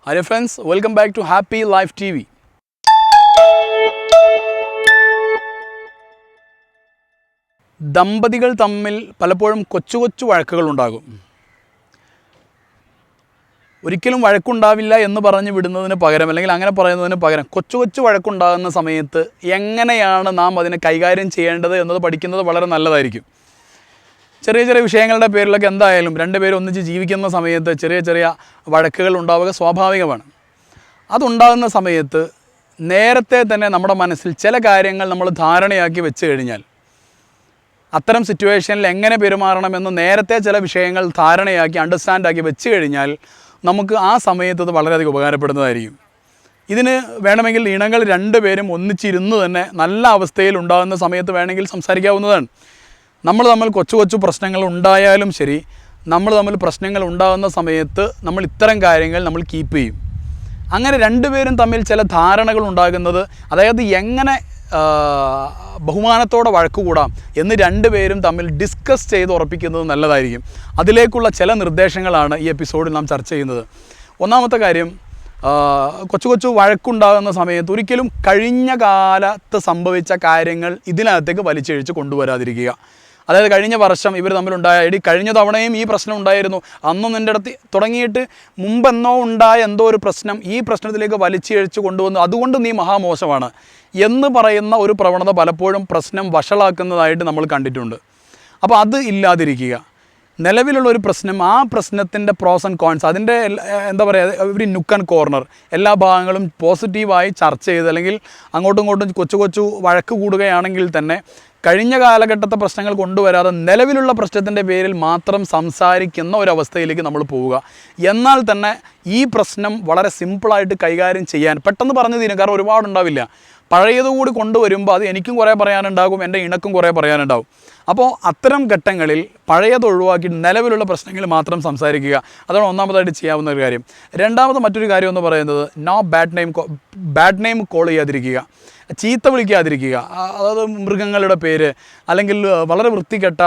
Hi friends, welcome back to Happy Life TV. ദമ്പതികൾ തമ്മിൽ പലപ്പോഴും കൊച്ചു കൊച്ചു വഴക്കുകളുണ്ടാകും. ഒരിക്കലും വഴക്കുണ്ടാവില്ല എന്ന് പറഞ്ഞു വിടുന്നതിന് പകരം അല്ലെങ്കിൽ അങ്ങനെ പറയുന്നതിന് പകരം കൊച്ചു കൊച്ചു വഴക്കുണ്ടാകുന്ന സമയത്ത് എങ്ങനെയാണ് നാം അതിനെ കൈകാര്യം ചെയ്യേണ്ടത് എന്നത് പഠിക്കുന്നത് വളരെ നല്ലതായിരിക്കും. ചെറിയ ചെറിയ വിഷയങ്ങളുടെ പേരിലൊക്കെ എന്തായാലും രണ്ടുപേരും ഒന്നിച്ച് ജീവിക്കുന്ന സമയത്ത് ചെറിയ ചെറിയ വഴക്കുകൾ ഉണ്ടാവുക സ്വാഭാവികമാണ്. അതുണ്ടാകുന്ന സമയത്ത് നേരത്തെ തന്നെ നമ്മുടെ മനസ്സിൽ ചില കാര്യങ്ങൾ നമ്മൾ ധാരണയാക്കി വെച്ച് കഴിഞ്ഞാൽ അത്തരം സിറ്റുവേഷനിൽ എങ്ങനെ പെരുമാറണമെന്ന് നേരത്തെ ചില വിഷയങ്ങൾ ധാരണയാക്കി അണ്ടർസ്റ്റാൻഡാക്കി വെച്ച് കഴിഞ്ഞാൽ നമുക്ക് ആ സമയത്ത് അത് വളരെയധികം ഉപകാരപ്പെടുന്നതായിരിക്കും. ഇതിന് വേണമെങ്കിൽ ഇണകൾ രണ്ടുപേരും ഒന്നിച്ചിരുന്ന് തന്നെ നല്ല അവസ്ഥയിൽ ഉണ്ടാകുന്ന സമയത്ത് വേണമെങ്കിൽ സംസാരിക്കാവുന്നതാണ്. നമ്മൾ തമ്മിൽ കൊച്ചു കൊച്ചു പ്രശ്നങ്ങൾ ഉണ്ടായാലും ശരി, നമ്മൾ തമ്മിൽ പ്രശ്നങ്ങൾ ഉണ്ടാകുന്ന സമയത്ത് നമ്മൾ ഇത്തരം കാര്യങ്ങൾ നമ്മൾ കീപ്പ് ചെയ്യും. അങ്ങനെ രണ്ടുപേരും തമ്മിൽ ചില ധാരണകൾ ഉണ്ടാകുന്നത്, അതായത് എങ്ങനെ ബഹുമാനത്തോടെ വഴക്കുകൂടാം എന്ന് രണ്ടുപേരും തമ്മിൽ ഡിസ്കസ് ചെയ്ത് ഉറപ്പിക്കുന്നത് നല്ലതായിരിക്കും. അതിലേക്കുള്ള ചില നിർദ്ദേശങ്ങളാണ് ഈ എപ്പിസോഡിൽ നാം ചർച്ച ചെയ്യുന്നത്. ഒന്നാമത്തെ കാര്യം, കൊച്ചു കൊച്ചു വഴക്കുണ്ടാകുന്ന സമയത്ത് ഒരിക്കലും കഴിഞ്ഞ കാലത്ത് സംഭവിച്ച കാര്യങ്ങൾ ഇതിനകത്തേക്ക് വലിച്ചഴിച്ച് കൊണ്ടുവരാതിരിക്കുക. അതായത് കഴിഞ്ഞ വർഷം ഇവർ തമ്മിലുണ്ടായ കഴിഞ്ഞ തവണയും ഈ പ്രശ്നം ഉണ്ടായിരുന്നു, അന്നും നിൻ്റെ അടുത്ത് തുടങ്ങിയിട്ട് മുമ്പെന്നോ ഉണ്ടായ എന്തോ ഒരു പ്രശ്നം ഈ പ്രശ്നത്തിലേക്ക് വലിച്ചഴിച്ച് കൊണ്ടുവന്നു, അതുകൊണ്ട് നീ മഹാമോശമാണ് എന്ന് പറയുന്ന ഒരു പ്രവണത പലപ്പോഴും പ്രശ്നം വഷളാക്കുന്നതായിട്ട് നമ്മൾ കണ്ടിട്ടുണ്ട്. അപ്പോൾ അത് ഇല്ലാതിരിക്കുക. നിലവിലുള്ള ഒരു പ്രശ്നം, ആ പ്രശ്നത്തിൻ്റെ പ്രോസ് ആൻഡ് കോൺസ്, അതിൻ്റെ എന്താ പറയുക, ഒരു നുക്ക് ആൻഡ് കോർണർ എല്ലാ ഭാഗങ്ങളും പോസിറ്റീവായി ചർച്ച ചെയ്ത്, അല്ലെങ്കിൽ അങ്ങോട്ടും ഇങ്ങോട്ടും കൊച്ചു കൊച്ചു വഴക്ക് കൂടുകയാണെങ്കിൽ തന്നെ കഴിഞ്ഞ കാലഘട്ടത്തെ പ്രശ്നങ്ങൾ കൊണ്ടുവരാതെ നിലവിലുള്ള പ്രശ്നത്തിൻ്റെ പേരിൽ മാത്രം സംസാരിക്കുന്ന ഒരവസ്ഥയിലേക്ക് നമ്മൾ പോവുക. എന്നാൽ തന്നെ ഈ പ്രശ്നം വളരെ സിമ്പിളായിട്ട് കൈകാര്യം ചെയ്യാൻ പെട്ടെന്ന് പറഞ്ഞു തീരും. കാരണം ഒരുപാടുണ്ടാവില്ല. പഴയതുകൂടി കൊണ്ടുവരുമ്പോൾ അത് എനിക്കും കുറേ പറയാനുണ്ടാകും, എൻ്റെ ഇണക്കും കുറേ പറയാനുണ്ടാകും. അപ്പോൾ അത്തരം ഘട്ടങ്ങളിൽ പഴയത് ഒഴിവാക്കി നിലവിലുള്ള പ്രശ്നങ്ങൾ മാത്രം സംസാരിക്കുക. അതാണ് ഒന്നാമതായിട്ട് ചെയ്യാവുന്ന ഒരു കാര്യം. രണ്ടാമത് മറ്റൊരു കാര്യം എന്ന് പറയുന്നത്, ബാഡ് നെയിം കോൾ ചെയ്യാതിരിക്കുക, ചീത്ത വിളിക്കാതിരിക്കുക. അതായത് മൃഗങ്ങളുടെ പേര് അല്ലെങ്കിൽ വളരെ വൃത്തികെട്ട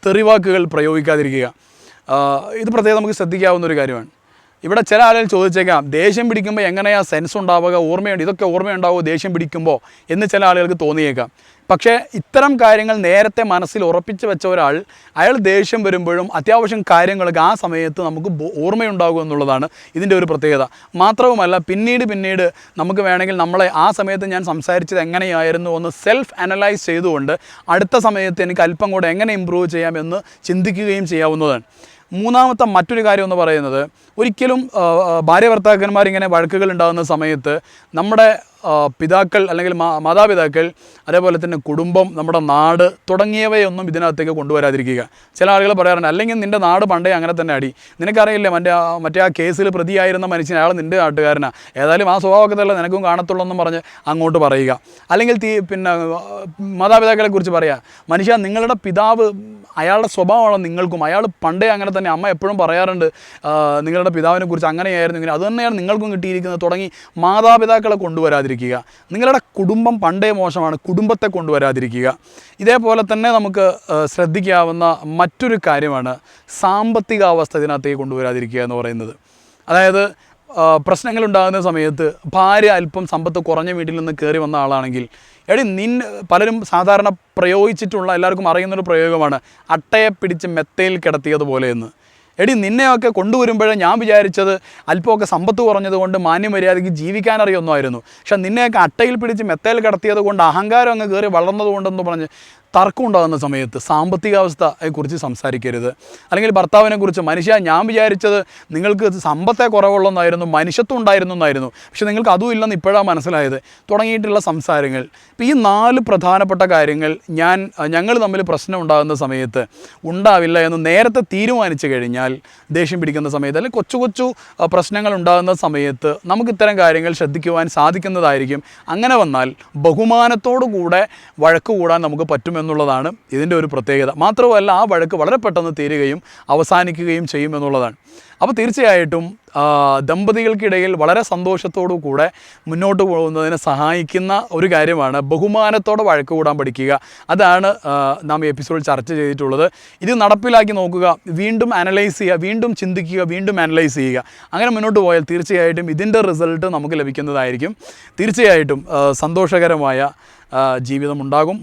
തെറിവാക്കുകൾ പ്രയോഗിക്കാതിരിക്കുക. ഇത് പ്രത്യേകം നമുക്ക് ശ്രദ്ധിക്കാവുന്ന ഒരു കാര്യമാണ്. ഇവിടെ ചില ആളുകൾ ചോദിച്ചേക്കാം, ദേഷ്യം പിടിക്കുമ്പോൾ എങ്ങനെയാണ് സെൻസ് ഉണ്ടാവുക, ഓർമ്മയുണ്ട്, ഇതൊക്കെ ഓർമ്മയുണ്ടാവുമോ ദേഷ്യം പിടിക്കുമ്പോൾ എന്ന് ചില ആളുകൾക്ക് തോന്നിയേക്കാം. പക്ഷേ ഇത്തരം കാര്യങ്ങൾ നേരത്തെ മനസ്സിൽ ഉറപ്പിച്ച് വെച്ച ഒരാൾ, അയാൾ ദേഷ്യം വരുമ്പോഴും അത്യാവശ്യം കാര്യങ്ങളൊക്കെ ആ സമയത്ത് നമുക്ക് ഓർമ്മയുണ്ടാകും എന്നുള്ളതാണ് ഇതിൻ്റെ ഒരു പ്രത്യേകത. മാത്രവുമല്ല പിന്നീട് നമുക്ക് വേണമെങ്കിൽ നമ്മളെ ആ സമയത്ത് ഞാൻ സംസാരിച്ചത് എങ്ങനെയായിരുന്നു എന്ന് സെൽഫ് അനലൈസ് ചെയ്തുകൊണ്ട് അടുത്ത സമയത്ത് എനിക്ക് അല്പം കൂടെ എങ്ങനെ ഇമ്പ്രൂവ് ചെയ്യാമെന്ന് ചിന്തിക്കുകയും ചെയ്യാവുന്നതാണ്. മൂന്നാമത്തെ മറ്റൊരു കാര്യം എന്ന് പറയുന്നത്, ഒരിക്കലും ഭാര്യ ഭർത്താക്കന്മാരിങ്ങനെ വഴക്കുകൾ ഉണ്ടാകുന്ന സമയത്ത് നമ്മുടെ പിതാക്കൾ അല്ലെങ്കിൽ മാതാപിതാക്കൾ, അതേപോലെ തന്നെ കുടുംബം, നമ്മുടെ നാട് തുടങ്ങിയവയൊന്നും ഇതിനകത്തേക്ക് കൊണ്ടുവരാതിരിക്കുക. ചില ആളുകൾ പറയാറുണ്ട്, അല്ലെങ്കിൽ നിൻ്റെ നാട് പണ്ടേ അങ്ങനെ തന്നെ അടി, നിനക്കറിയില്ലേ മറ്റേ ആ കേസിൽ പ്രതിയായിരുന്ന മനുഷ്യൻ, അയാൾ നിൻ്റെ നാട്ടുകാരനാണ്, ഏതായാലും ആ സ്വഭാവമൊക്കെ തന്നെ നിനക്കും കാണത്തുള്ളൂ എന്നും പറഞ്ഞ് അങ്ങോട്ട് പറയുക. അല്ലെങ്കിൽ പിന്നെ മാതാപിതാക്കളെ കുറിച്ച് പറയുക, മനുഷ്യ നിങ്ങളുടെ പിതാവ് അയാളുടെ സ്വഭാവമാണ് നിങ്ങൾക്കും, അയാൾ പണ്ടേ അങ്ങനെ തന്നെ, അമ്മ എപ്പോഴും പറയാറുണ്ട് നിങ്ങളുടെ പിതാവിനെ കുറിച്ച് അങ്ങനെയായിരുന്നു ഇങ്ങനെ, അത് തന്നെയാണ് നിങ്ങൾക്കും കിട്ടിയിരിക്കുന്നത് തുടങ്ങി മാതാപിതാക്കളെ കൊണ്ടുവരാതിരിക്കുക. നിങ്ങളുടെ കുടുംബം പണ്ടേ മോശമാണ്, കുടുംബത്തെ കൊണ്ടുവരാതിരിക്കുക. ഇതേപോലെ തന്നെ നമുക്ക് ശ്രദ്ധിക്കാവുന്ന മറ്റൊരു കാര്യമാണ് സാമ്പത്തികാവസ്ഥ ഇതിനകത്തേക്ക് കൊണ്ടുവരാതിരിക്കുക എന്ന് പറയുന്നത്. അതായത് പ്രശ്നങ്ങളുണ്ടാകുന്ന സമയത്ത് ഭാര്യ അല്പം സമ്പത്ത് കുറഞ്ഞ വീട്ടിൽ നിന്ന് കയറി വന്ന ആളാണെങ്കിൽ, പലരും സാധാരണ പ്രയോഗിച്ചിട്ടുള്ള എല്ലാവർക്കും അറിയുന്നൊരു പ്രയോഗമാണ് അട്ടയെ പിടിച്ച് മെത്തയിൽ കിടത്തിയതുപോലെ എന്ന്. നിന്നെയൊക്കെ കൊണ്ടുവരുമ്പോഴേ ഞാൻ വിചാരിച്ചത് അല്പമൊക്കെ സമ്പത്ത് കുറഞ്ഞതുകൊണ്ട് മാന്യമര്യാദയ്ക്ക് ജീവിക്കാനറിയൊന്നുമായിരുന്നു, പക്ഷെ നിന്നെയൊക്കെ അട്ടയിൽ പിടിച്ച് മെത്തയിൽ കിടത്തിയത് കൊണ്ട് അഹങ്കാരം അങ്ങ് കയറി വളർന്നതുകൊണ്ടെന്ന് പറഞ്ഞ് തർക്കം ഉണ്ടാകുന്ന സമയത്ത് സാമ്പത്തികാവസ്ഥയെക്കുറിച്ച് സംസാരിക്കരുത്. അല്ലെങ്കിൽ ഭർത്താവിനെക്കുറിച്ച്, മനുഷ്യ ഞാൻ വിചാരിച്ചത് നിങ്ങൾക്ക് സമ്പത്തെ കുറവുള്ളെന്നായിരുന്നു, മനുഷ്യത്വം ഉണ്ടായിരുന്നു എന്നായിരുന്നു, പക്ഷെ നിങ്ങൾക്ക് അതും ഇല്ലെന്ന് ഇപ്പോഴാണ് മനസ്സിലായത് തുടങ്ങിയിട്ടുള്ള സംസാരങ്ങൾ. ഇപ്പോൾ ഈ 4 പ്രധാനപ്പെട്ട കാര്യങ്ങൾ ഞങ്ങൾ തമ്മിൽ പ്രശ്നം ഉണ്ടാകുന്ന സമയത്ത് ഉണ്ടാവില്ല എന്ന് നേരത്തെ തീരുമാനിച്ചു കഴിഞ്ഞാൽ, ദേഷ്യം പിടിക്കുന്ന സമയത്ത് അല്ലെങ്കിൽ കൊച്ചു കൊച്ചു പ്രശ്നങ്ങൾ ഉണ്ടാകുന്ന സമയത്ത് നമുക്ക് ഇത്തരം കാര്യങ്ങൾ ശ്രദ്ധിക്കുവാൻ സാധിക്കുന്നതായിരിക്കും. അങ്ങനെ വന്നാൽ ബഹുമാനത്തോടു കൂടെ വഴക്ക് കൂടാൻ നമുക്ക് പറ്റും എന്നുള്ളതാണ് ഇതിൻ്റെ ഒരു പ്രത്യേകത. മാത്രമല്ല ആ വഴക്ക് വളരെ പെട്ടെന്ന് തീരുകയും അവസാനിക്കുകയും ചെയ്യും എന്നുള്ളതാണ്. അപ്പോൾ തീർച്ചയായിട്ടും ദമ്പതികൾക്കിടയിൽ വളരെ സന്തോഷത്തോടു കൂടെ മുന്നോട്ട് പോകുന്നതിന് സഹായിക്കുന്ന ഒരു കാര്യമാണ് ബഹുമാനത്തോടെ വഴക്ക് കൂടാൻ പഠിക്കുക. അതാണ് നാം ഈ എപ്പിസോഡിൽ ചർച്ച ചെയ്തിട്ടുള്ളത്. ഇത് നടപ്പിലാക്കി നോക്കുക, വീണ്ടും അനലൈസ് ചെയ്യുക, വീണ്ടും ചിന്തിക്കുക, വീണ്ടും അനലൈസ് ചെയ്യുക. അങ്ങനെ മുന്നോട്ട് പോയാൽ തീർച്ചയായിട്ടും ഇതിൻ്റെ റിസൾട്ട് നമുക്ക് ലഭിക്കുന്നതായിരിക്കും. തീർച്ചയായിട്ടും സന്തോഷകരമായ ജീവിതം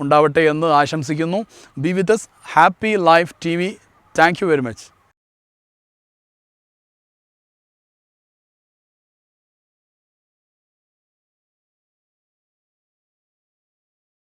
ഉണ്ടാവട്ടെ എന്ന് ആശംസിക്കുന്നു. B with us. Happy life TV. Thank you very much.